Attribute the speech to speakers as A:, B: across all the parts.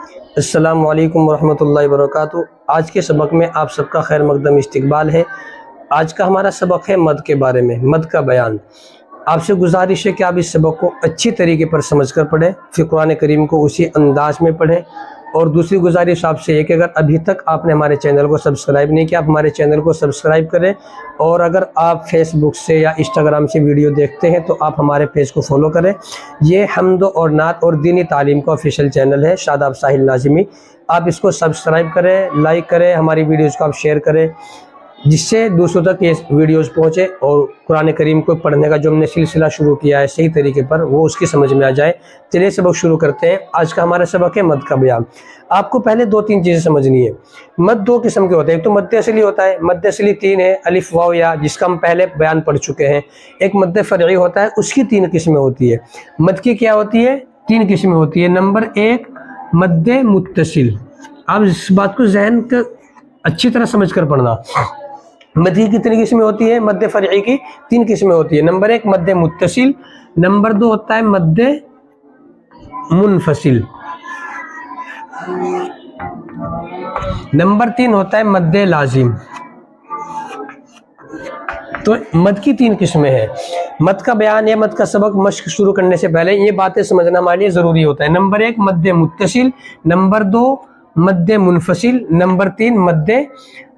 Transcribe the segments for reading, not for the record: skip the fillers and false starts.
A: السلام علیکم ورحمۃ اللہ وبرکاتہ۔ آج کے سبق میں آپ سب کا خیر مقدم استقبال ہے۔ آج کا ہمارا سبق ہے مد کے بارے میں، مد کا بیان۔ آپ سے گزارش ہے کہ آپ اس سبق کو اچھی طریقے پر سمجھ کر پڑھیں، پھر قرآن کریم کو اسی انداز میں پڑھیں۔ اور دوسری گزارش آپ سے یہ کہ اگر ابھی تک آپ نے ہمارے چینل کو سبسکرائب نہیں کیا، آپ ہمارے چینل کو سبسکرائب کریں، اور اگر آپ فیس بک سے یا انسٹاگرام سے ویڈیو دیکھتے ہیں تو آپ ہمارے پیج کو فالو کریں۔ یہ حمد اور نعت اور دینی تعلیم کا آفیشیل چینل ہے، شاداب ساحل ناظمی۔ آپ اس کو سبسکرائب کریں، لائک کریں، ہماری ویڈیوز کو آپ شیئر کریں، جس سے دوسروں تک یہ ویڈیوز پہنچے اور قرآن کریم کو پڑھنے کا جو ہم نے سلسلہ شروع کیا ہے صحیح طریقے پر وہ اس کی سمجھ میں آ جائے۔ چلیے سبق شروع کرتے ہیں۔ آج کا ہمارا سبق ہے مد کا بیان۔ آپ کو پہلے دو تین چیزیں سمجھنی ہے۔ مد دو قسم کے ہوتے ہیں، ایک تو مد اصلی ہوتا ہے، مد اصلی تین ہے، الف واو یا، جس کا ہم پہلے بیان پڑھ چکے ہیں۔ ایک مد فرعی ہوتا ہے، اس کی تین قسمیں ہوتی ہے۔ مد کی کیا ہوتی ہے؟ تین قسمیں ہوتی ہے۔ نمبر ایک مد متصل۔ آپ اس بات کو ذہن کا اچھی طرح سمجھ کر پڑھنا۔ مد کی کتنی قسمیں ہوتی ہیں؟ مد فرعی کی تین قسمیں ہوتی ہیں۔ نمبر ایک مد متصل، نمبر دو ہوتا ہے مد منفصل، نمبر تین ہوتا ہے مد لازم۔ تو مد کی تین قسمیں ہیں۔ مد کا بیان یا مد کا سبق مشق شروع کرنے سے پہلے یہ باتیں سمجھنا ہمارے لیے ضروری ہوتا ہے۔ نمبر ایک مد متصل، نمبر دو مد منفصل، نمبر تین مد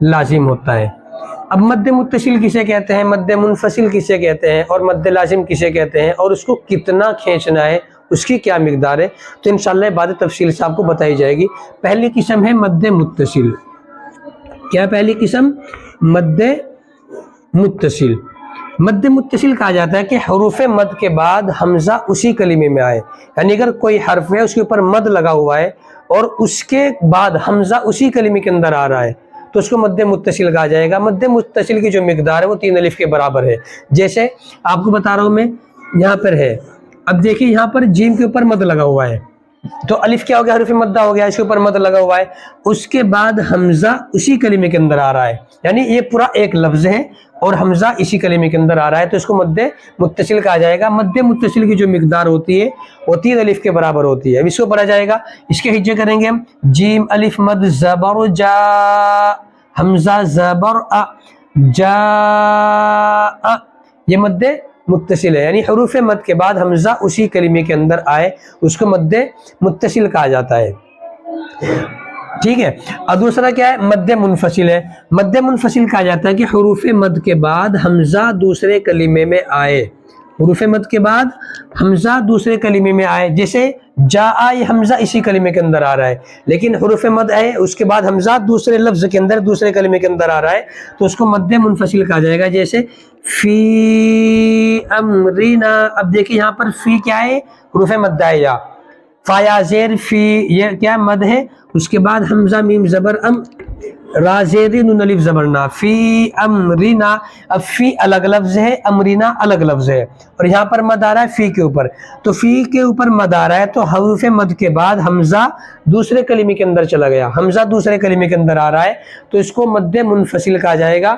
A: لازم ہوتا ہے۔ اب مد متصل کسے کہتے ہیں، مد منفصل کسے کہتے ہیں، اور مد لازم کسے کہتے ہیں، اور اس کو کتنا کھینچنا ہے، اس کی کیا مقدار ہے، تو انشاءاللہ بعد تفصیل سے آپ کو بتائی جائے گی۔ پہلی قسم ہے مد متصل۔ کیا پہلی قسم؟ مد متصل۔ مد متصل کہا جاتا ہے کہ حروف مد کے بعد حمزہ اسی کلمے میں آئے، یعنی اگر کوئی حرف ہے اس کے اوپر مد لگا ہوا ہے اور اس کے بعد حمزہ اسی کلمے کے اندر آ رہا ہے تو اس کو مد متصل کہا جائے گا۔ مد متصل کی جو مقدار ہے وہ 3 الف کے برابر ہے۔ جیسے آپ کو بتا رہا ہوں میں، یہاں پر ہے، اب دیکھیے یہاں پر جیم کے اوپر مد لگا ہوا ہے تو الف کیا ہو گیا؟ حرف مدہ ہو گیا، اس کے اوپر مد لگا ہوا ہے، اس کے بعد حمزہ اسی کلمے کے اندر آ رہا ہے، یعنی یہ پورا ایک لفظ ہے اور حمزہ اسی کلمے کے اندر آ رہا ہے تو اس کو مد متصل کہا جائے گا۔ مد متصل کی جو مقدار ہوتی ہے وہ 3 الف کے برابر ہوتی ہے۔ اب اس کو پڑھا جائے گا، اس کے ہجے کریں گے ہم۔ جیم الف مد زبر جا، حمزہ زبر ا، جا، یہ مد متصل ہے، یعنی حروف مد کے بعد حمزہ اسی کلمے کے اندر آئے اس کو مد متصل کہا جاتا ہے۔ ٹھیک ہے۔ اور دوسرا کیا ہے؟ مد منفصل ہے۔ مد منفصل کہا جاتا ہے کہ حروف مد کے بعد حمزہ دوسرے کلمے میں آئے، حروف مد کے بعد حمزہ دوسرے کلمے میں آئے، جیسے جا، یہ حمزہ اسی کلمے کے اندر آ رہا ہے لیکن حروف مد ہے اس کے بعد حمزہ دوسرے لفظ کے اندر دوسرے کلمے کے اندر آ رہا ہے تو اس کو مد منفصل کہا جائے گا۔ جیسے فی امرنا، اب دیکھیں یہاں پر فی کیا ہے؟ حروف مد ہے، یا فایا زیر فی، یہ کیا مد ہے، اس کے بعد حمزہ میم زبر ام، را زیر نون الف زبر نا، فی امرنا۔ اب فی الگ لفظ ہے، امرنا الگ لفظ ہے، اور یہاں پر مد آ رہا ہے فی کے اوپر، تو فی کے اوپر مد آ رہا ہے تو حروف مد کے بعد حمزہ دوسرے کلمے کے اندر چلا گیا، حمزہ دوسرے کلمے کے اندر آ رہا ہے تو اس کو مد منفصل کہا جائے گا۔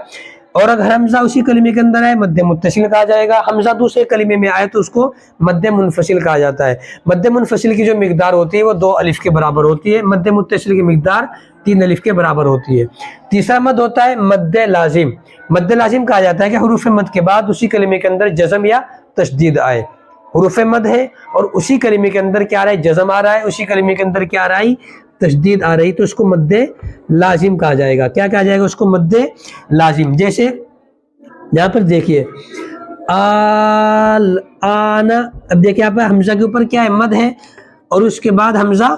A: اور اگر حمزہ اسی کلمے کے اندر آئے مد متصل کہا جائے گا، حمزہ دوسرے کلمے میں آئے تو اس کو مد منفصل کہا جاتا ہے۔ مد منفصل کی جو مقدار ہوتی ہے وہ 2 الف کے برابر ہوتی ہے، مد متصل کی مقدار 3 الف کے برابر ہوتی ہے۔ تیسرا مد ہوتا ہے مد لازم۔ مد لازم کہا جاتا ہے کہ حروف مد کے بعد اسی کلمے کے اندر جزم یا تشدید آئے، حروف مد ہے اور اسی کلمے کے اندر کیا آ رہا ہے؟ جزم آ رہا ہے، اسی کلمے کے اندر کیا آ رہا ہے؟ تشدید آ رہی، تو اس کو مد لازم کہا جائے گا۔ کیا کہا جائے گا اس کو؟ مد لازم۔ جیسے یہاں پر دیکھیے آن، اب دیکھیں یہاں پر حمزہ کے اوپر کیا ہے؟ مد ہے، اور اس کے بعد حمزہ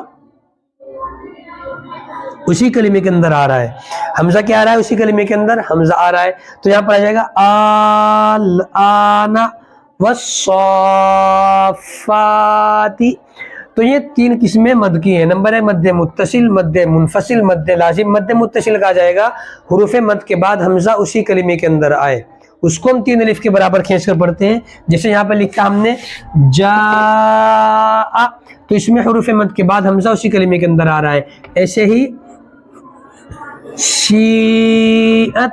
A: اسی کلمے کے اندر آ رہا ہے، حمزہ کیا آ رہا ہے؟ اسی کلمے کے اندر حمزہ آ رہا ہے تو یہاں پر آ جائے گا آن والصافات۔ تو یہ 3 قسمیں مد کی ہیں۔ نمبر ہے مد متصل، مد منفصل، مد لازم۔ مد متصل کہا جائے گا حروف مد کے بعد حمزہ اسی کلمے کے اندر آئے، اس کو ہم 3 الف کے برابر کھینچ کر پڑھتے ہیں۔ جیسے یہاں پر لکھا ہم نے جا، تو اس میں حروف مد کے بعد حمزہ اسی کلمے کے اندر آ رہا ہے۔ ایسے ہی شیعت،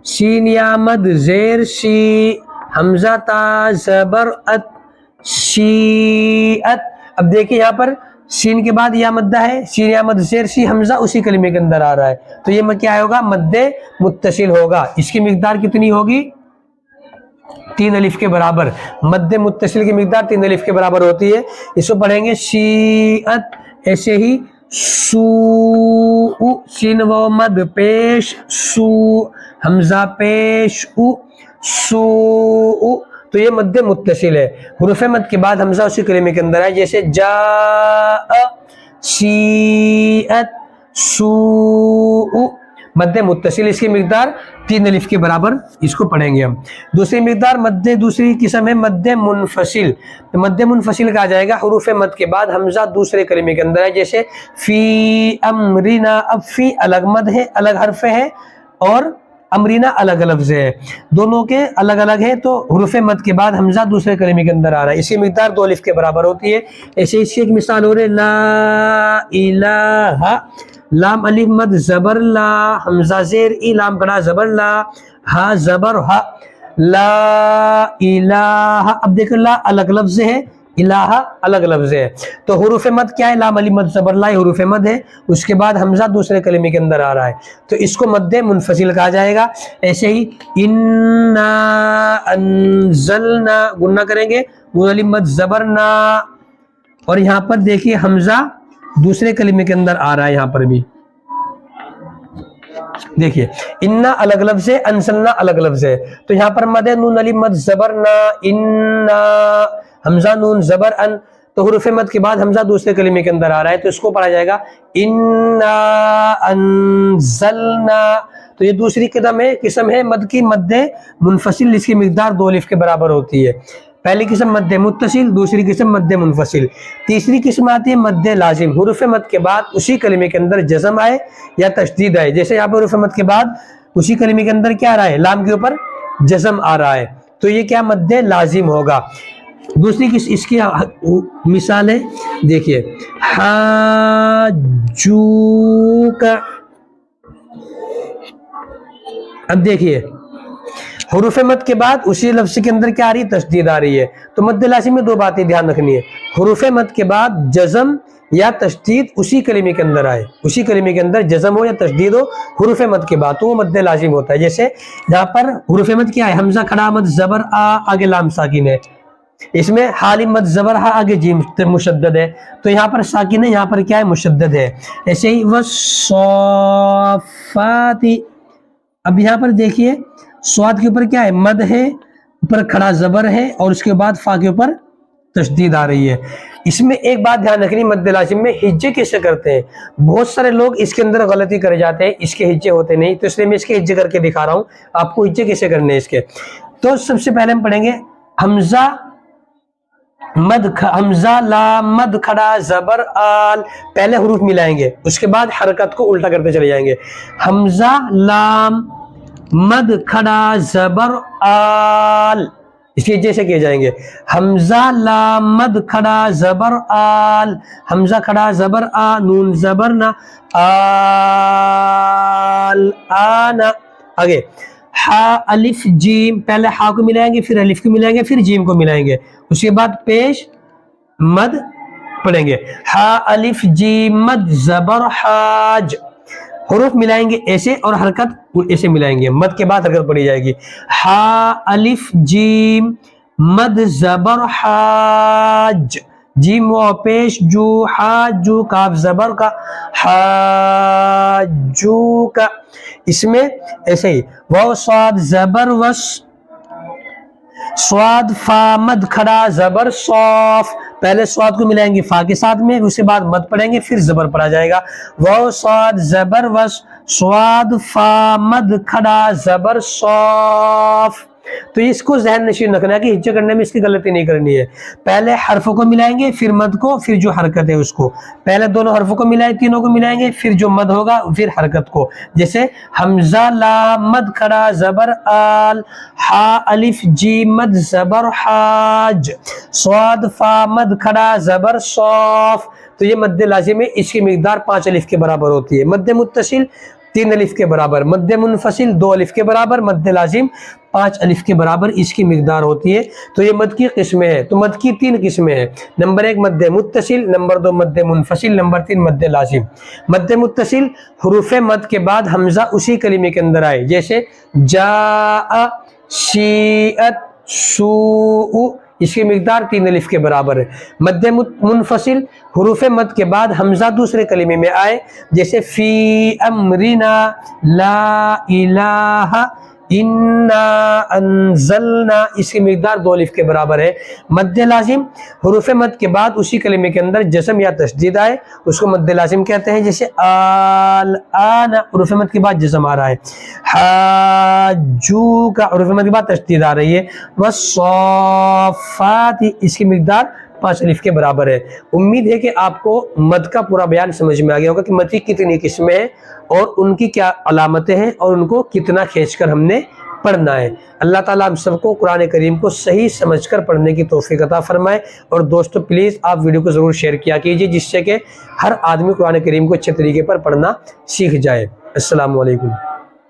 A: شین یا مد زیر شی، حمزہ تا زبر ات، شیعت۔ اب دیکھیں یہاں پر शीन के बाद या मद्दा है, शीन या मद शेर शी हमजा उसी कलमे के अंदर आ रहा है, तो ये क्या होगा, मद्दे मुत्तसिल होगा। इसकी मिकदार कितनी होगी, 3 अलिफ के बराबर। मद्दे मुत्तसिल की मिकदार 3 अलिफ के बराबर होती है। इसको पढ़ेंगे शीअत, ऐसे ही सू, शीन व मद पेश सू, हमजा पेश उ, सू, तो ये मद्दे मुत्तसिल है। हुरूफ मद के बाद हमजा उसी कलमे के अंदर है, जैसे जा, शीअत, सू, मद्दे मुत्तसिल। इसकी मिकदार 3 अलिफ के बराबर, इसको पढ़ेंगे हम। दूसरी मिकदार मद्दे, दूसरी किस्म है मद्दे मुनफसिल। तो मद्दे मुनफसिल कहा जाएगा हुरूफ मद के बाद हमजा दूसरे कलमे के अंदर है, जैसे फी अमरिना। अब फी अलग मद है, अलग हर्फ है, और अमरीना अलग लफ्ज है, दोनों के अलग अलग है, तो हुरूफ मद के बाद हमजा दूसरे कलमे के अंदर आ रहा है। इसकी मिकदार 2 अलिफ के बराबर होती है। ऐसे इसकी एक मिसाल हो रही है, ला इलाहा, लाम अलिफ मद जबर ला, हमजा जेर ई, लाम कड़ा जबर ला, हा जबर हा, ला इलाहा। अब देखो ला अलग लफ्ज है, इलाहा अलग लफ्ज है, तो हुरूफ मद क्या है, लाम अलिफ मद जबर ला हुरूफ मद है, उसके बाद हमजा दूसरे कलमे के अंदर आ रहा है, तो इसको मद्दे मुनफसिल कहा जाएगा। ऐसे ही इन्ना अंज़लना, गुन्ना करेंगे, नून अलिफ मद जबर ना, और यहाँ पर देखिए हमजा दूसरे कलमे के अंदर आ रहा है। यहाँ पर भी देखिए इन्ना अलग लफ्ज है, अंसलना अलग लफ्ज है, तो यहाँ पर मद है नून अलिफ मद जबर ना, इन्ना, हमजा नून जबर अन, तो हुरूफ मद के बाद हमजा दूसरे कलमे के अंदर आ रहा है, तो इसको पढ़ा जाएगा इन्ना अंज़लना। तो ये दूसरी किस्म है मद की, मद्दे मुनफसिल, इसकी मिकदार 2 अलिफ के बराबर होती है। पहली किस्म मद्दे मुत्तसिल, दूसरी किस्म मद्दे मुनफसिल। तीसरी किस्म आती है मद्दे लाजिम। हुरूफ मद के बाद उसी कलमे के अंदर जज़म आए या तशदीद आए, जैसे यहाँ पर हुरूफ मद के बाद उसी कलमे के अंदर क्या आ रहा है, लाम के ऊपर जज़म आ रहा है, तो ये क्या मद्दे लाजिम होगा। दूसरी इसकी मिसाल है, देखिए हाजूका। अब देखिए हुरूफ मद के बाद उसी लफ्ज के अंदर क्या आ रही है, तशदीद आ रही है, तो मद्दे लाजिम में 2 बातें ध्यान रखनी है, हुरूफ मद के बाद जज़म या तशदीद उसी कलमे के अंदर आए, उसी कलमे के अंदर जज़म हो या तशदीद हो हुरूफ मद के बाद, तो वो मद्दे लाजिम होता है। जैसे यहाँ पर हुरूफ मद क्या है, हमजा खड़ा मद जबर आ, आगे लाम साकिन है, इसमें हालिम मद जबर हा, आगे जीम मुशद्दद है, तो यहाँ पर साकिन है, यहाँ पर क्या है, मुशद्दद है। ऐसे ही वस्साफाती, अब यहाँ पर देखिए स्वाद के ऊपर क्या है, मद है, ऊपर खड़ा जबर है, और उसके बाद फा के ऊपर तशदीद आ रही है। इसमें एक बात ध्यान रखनी, मद्द लाजिम में हिज्जे कैसे करते हैं, बहुत सारे लोग इसके अंदर गलती कर जाते हैं, इसके हिज्जे होते नहीं, तो इसलिए मैं इसके हिज्जे करके दिखा रहा हूँ आपको हिज्जे कैसे करने हैं इसके। तो सबसे पहले हम पढ़ेंगे हमजा मद, हमजा ला मद खड़ा जबर आल, पहले हुरूफ मिलाएंगे, उसके बाद हरकत को उल्टा करते चले जाएंगे। हमजा लाम मद खड़ा जबर आल, इसके जैसे किए जाएंगे, हमजा लाम मद खड़ा जबर आल, हमजा खड़ा जबर आ, नून जबर ना, आल आना। आगे हा अलिफ जीम, पहले हा को मिलाएंगे, फिर अलिफ को मिलाएंगे, फिर जीम को मिलाएंगे, उसके बाद पेश मद पढ़ेंगे, हा अलिफ जीम मद जबर हाज, हुरूफ मिलाएंगे ऐसे और हरकत ऐसे मिलाएंगे, मद के बाद हरकत पड़ी जाएगी, हा अलिफ जीम मद जबर हाज, जीम व पेश जू, हाजू काफ जबर का, हाजू का। इसमें ऐसे ही वाव स्वाद जबर वस, स्वाद फा मद खड़ा जबर सौफ, पहले स्वाद को मिलाएंगे फा के साथ में, उसके बाद मद पढ़ेंगे, फिर जबर पढ़ा जाएगा, वाव स्वाद जबर वस, स्वाद फा मद खड़ा जबर सौफ। तो इसको ज़हन नशीन रखना है कि हिज्जे करने में इसकी गलती नहीं करनी है, पहले हरफों को मिलाएंगे, फिर मद को, फिर जो हरकत है उसको, पहले दोनों हरफों को मिलाए, तीनों को मिलाएंगे, फिर जो मद होगा, फिर हरकत को। जैसे हमजा ला मद खड़ा जबर आल, हा अलिफ जी मद जबर हाज, स्वाद फा मद खड़ा जबर सौफ। तो ये मद्दे लाजिम है, इसकी मिकदार 5 अलिफ के बराबर होती है। मद्दे मुत्तसिल 3 अलिफ के बराबर, मद्दे मुनफसिल 2 अलिफ के बराबर, मद्दे लाजिम 5 अलिफ के बराबर इसकी मिकदार होती है। तो ये मद की किस्में हैं। तो मद की 3 किस्में हैं, नंबर 1 मद्दे मुत्तसिल, नंबर 2 मद्दे मुनफसिल, नंबर 3 मद्दे लाजिम। मद्दे मुत्तसिल हुरूफ मद के बाद हमजा उसी कलीमे के अंदर आए, जैसे जाअ, शीअत, शूउ, इसकी मिकदार 3 अलिफ के बराबर है। मद्दे मुनफसिल हुरूफ मद के बाद हमजा दूसरे कलीमे में आए, जैसे फी अमरिना, ला इलाहा, इन्ना अंज़लना, इसकी मिकदार 2 अलिफ के बराबर है। मद्दे लाजिम हुरूफ मद के बाद उसी कलीमे के अंदर जस्म या तशदीद आए, उसको मद्दे लाजिम कहते हैं, जैसे आल आना हुरूफ मद के बाद जस्म आ रहा है, हाजू का हुरूफ मद के बाद तशदीद आ रही है, वस्साफ़ात, इसकी मिकदार 5 अलिफ के बराबर है। उम्मीद है कि आपको मद का पूरा बयान समझ में आ गया होगा कि मद की कितनी किस्में हैं और उनकी क्या अलामतें हैं और उनको कितना खींचकर हमने पढ़ना है। अल्लाह ताला हम सबको कुरान करीम को सही समझकर पढ़ने की तौफीक अता फरमाए। और दोस्तों प्लीज़ आप वीडियो को ज़रूर शेयर किया कीजिए, जिससे कि हर आदमी कुरान करीम को अच्छे तरीके पर पढ़ना सीख जाए। अस्सलामु अलैकुम।